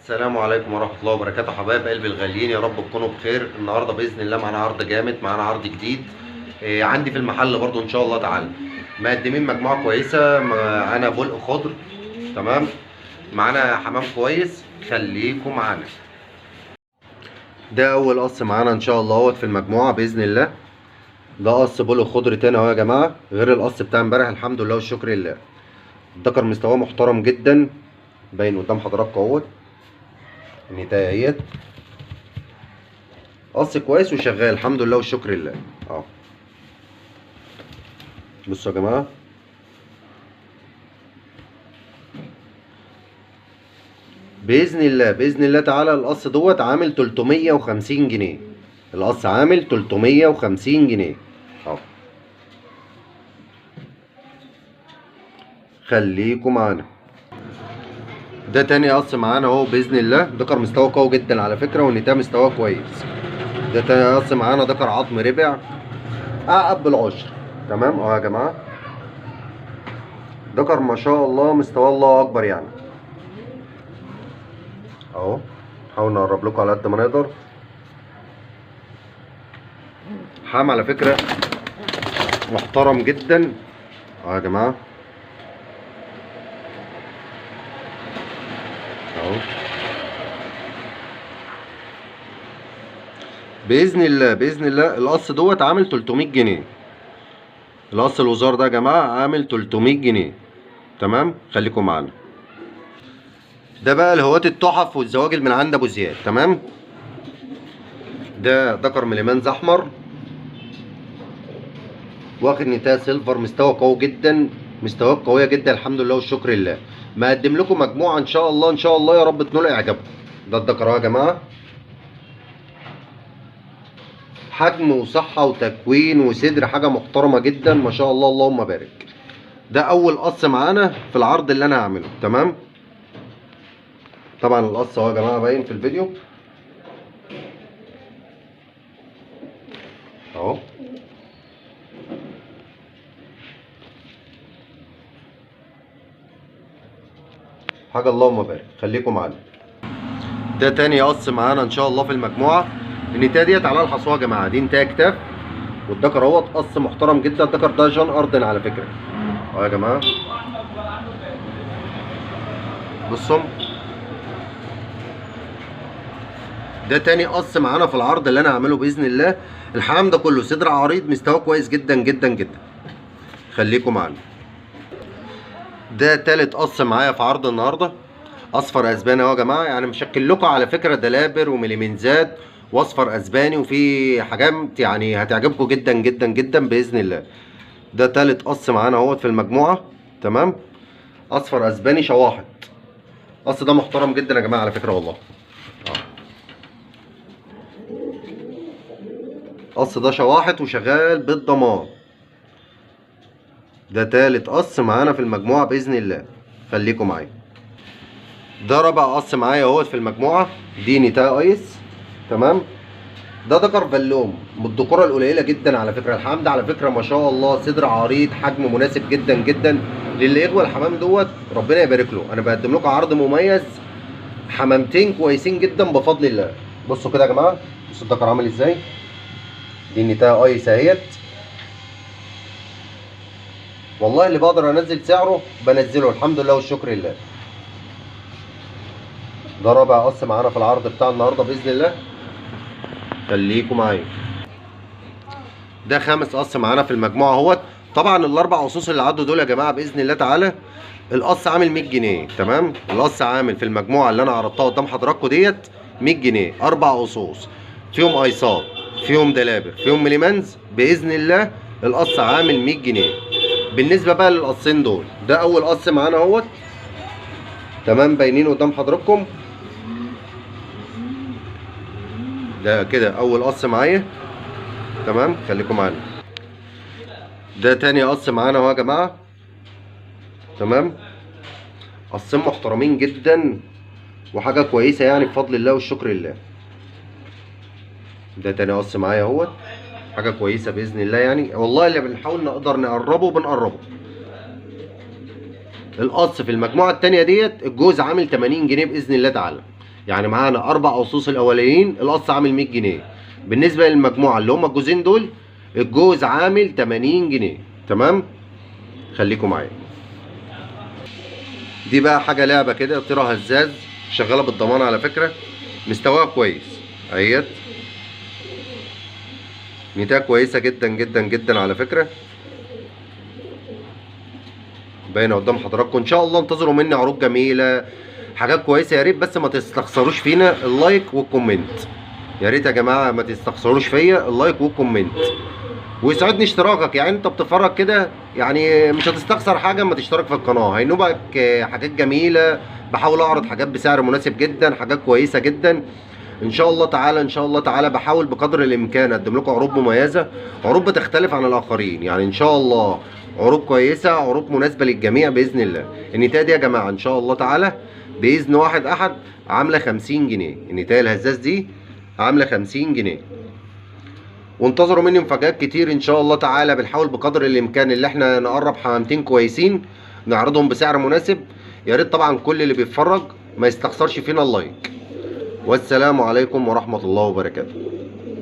السلام عليكم ورحمة الله وبركاته. حبايب قلبي الغاليين، يا رب تكونوا بخير. النهارده بإذن الله معانا عرض جامد، معانا عرض جديد. عندي في المحل برضو إن شاء الله تعالى مقدمين مجموعة كويسة. معانا بلق خضر، تمام، معانا حمام كويس. خليكم معانا. ده أول قص معانا إن شاء الله اهوت في المجموعة بإذن الله. ده قص بلق خضر تاني أهو يا جماعة، غير القص بتاع امبارح. الحمد لله والشكر لله. الدكر مستواه محترم جدا، باين قدام حضراتكم اهوت. النتاية اهيت، قص كويس وشغال الحمد لله والشكر لله. اهو بصوا يا جماعه، باذن الله باذن الله تعالى القص دوت عامل 350 جنيه. القص عامل 350 جنيه اهو. خليكم معانا. ده تاني قص معانا اهو باذن الله. دكر مستوى قوي جدا على فكره، والنتايه مستواه كويس. ده تاني قص معانا، دكر عظم ربع اعقب بالعشر، تمام اهو يا جماعه. دكر ما شاء الله مستواه الله اكبر يعني اهو. نحاول نقرب لكم على قد ما نقدر. حام على فكره محترم جدا اهو يا جماعه اهو. باذن الله باذن الله القص دوت عامل 300 جنيه. القص الوزار ده يا جماعه عامل 300 جنيه، تمام. خليكم معانا. ده بقى الهواة التحف والزواجل من عند ابو زياد، تمام. ده دكر مليمانز احمر، واخد نتايه سيلفر، مستوى قوي جدا، مستويات قويه جدا الحمد لله والشكر لله. مقدم لكم مجموعه ان شاء الله ان شاء الله يا رب تنول اعجابكم. ده الدكر اهو يا جماعه، حجم وصحه وتكوين وصدر حاجه محترمه جدا ما شاء الله اللهم بارك. ده اول قص معانا في العرض اللي انا هعمله، تمام. طبعا القص اهو يا جماعه باين في الفيديو اهو. حاجه اللهم بارك. خليكم معانا. ده تاني قص معانا ان شاء الله في المجموعه. النتايه ديت على الحصوه يا جماعه، دي نتايه كتاف، والدكر اهوت قص محترم جدا. الدكر ده جان اردن على فكره اهو يا جماعه. بصوا، ده تاني قص معانا في العرض اللي انا هعمله باذن الله. الحمام ده كله صدر عريض، مستواه كويس جدا جدا جدا. خليكم معانا. ده تالت قص معايا في عرض النهارده. اصفر اسباني اهو يا جماعه، يعني مشكل لكم على فكره دلابر ومليمنزات واصفر اسباني، وفي حاجات يعني هتعجبكم جدا جدا جدا باذن الله. ده تالت قص معانا اهوت في المجموعه، تمام. اصفر اسباني شواحط. القص ده محترم جدا يا جماعه على فكره والله. القص ده شواحط وشغال بالضمان. ده تالت قص معانا في المجموعه باذن الله. خليكم معايا. ده رابع قص معايا اهوت في المجموعه. دي نتايه ايس، تمام. ده دكر فلوم من الدكوره القليله جدا على فكره. الحمام ده على فكره ما شاء الله صدر عريض، حجم مناسب جدا جدا للي يغوى الحمام دوت. ربنا يبارك له. انا بقدم لكم عرض مميز، حمامتين كويسين جدا بفضل الله. بصوا كده يا جماعه، بصوا الدكر عامل ازاي. دي النتايه ايس اهيت. والله اللي بقدر انزل سعره بنزله الحمد لله والشكر لله. ده رابع قص معانا في العرض بتاع النهارده باذن الله. خليكم معايا. ده خامس قص معانا في المجموعه اهوت. طبعا الاربع قصوص اللي عدوا دول يا جماعه باذن الله تعالى القص عامل 100 جنيه، تمام. القص عامل في المجموعه اللي انا عرضتها قدام حضراتكم ديت 100 جنيه. اربع قصوص فيهم ايصال، فيهم دلابر، فيهم مليمانز باذن الله. القص عامل 100 جنيه. بالنسبه بقى للقصين دول، ده اول قص معانا اهوت، تمام، باينين قدام حضراتكم. ده كده اول قص معايا، تمام. خليكم معانا. ده تاني قص معانا اهو يا جماعه، تمام. قصين محترمين جدا وحاجه كويسه يعني بفضل الله والشكر لله. ده تاني قص معايا اهوت، حاجه كويسه باذن الله يعني. والله اللي بنحاول نقدر نقربه بنقربه. القص في المجموعه التانيه ديت الجوز عامل 80 جنيه باذن الله تعالى. يعني معانا 4 قصوص الاولانيين القص عامل 100 جنيه. بالنسبه للمجموعه اللي هم الجوزين دول، الجوز عامل 80 جنيه. تمام، خليكم معايا. دي بقى حاجه لعبه كده، طيره هزاز شغاله بالضمان على فكره، مستواها كويس اهيت، نتايه كويسه جدا جدا جدا على فكره، باينه قدام حضراتكم. ان شاء الله انتظروا مني عروض جميله، حاجات كويسه. يا ريت بس ما تستخسروش فينا اللايك والكومنت، يا ريت يا جماعه ما تستخسروش فيا اللايك والكومنت. ويسعدني اشتراكك، يعني انت بتتفرج كده يعني مش هتستخسر حاجه اما تشترك في القناه، هينوبك حاجات جميله، بحاول اعرض حاجات بسعر مناسب جدا، حاجات كويسه جدا. ان شاء الله تعالى ان شاء الله تعالى بحاول بقدر الامكان اقدم لكم عروض مميزه، عروض بتختلف عن الاخرين، يعني ان شاء الله عروض كويسه، عروض مناسبه للجميع باذن الله. النتايه دي يا جماعه ان شاء الله تعالى باذن واحد احد عامله 50 جنيه، النتايه الهزاز دي عامله 50 جنيه. وانتظروا مني مفاجآت كتير ان شاء الله تعالى، بنحاول بقدر الامكان اللي احنا نقرب حمامتين كويسين نعرضهم بسعر مناسب. يا ريت طبعا كل اللي بيتفرج ما يستخسرش فينا اللايك. والسلام عليكم ورحمة الله وبركاته.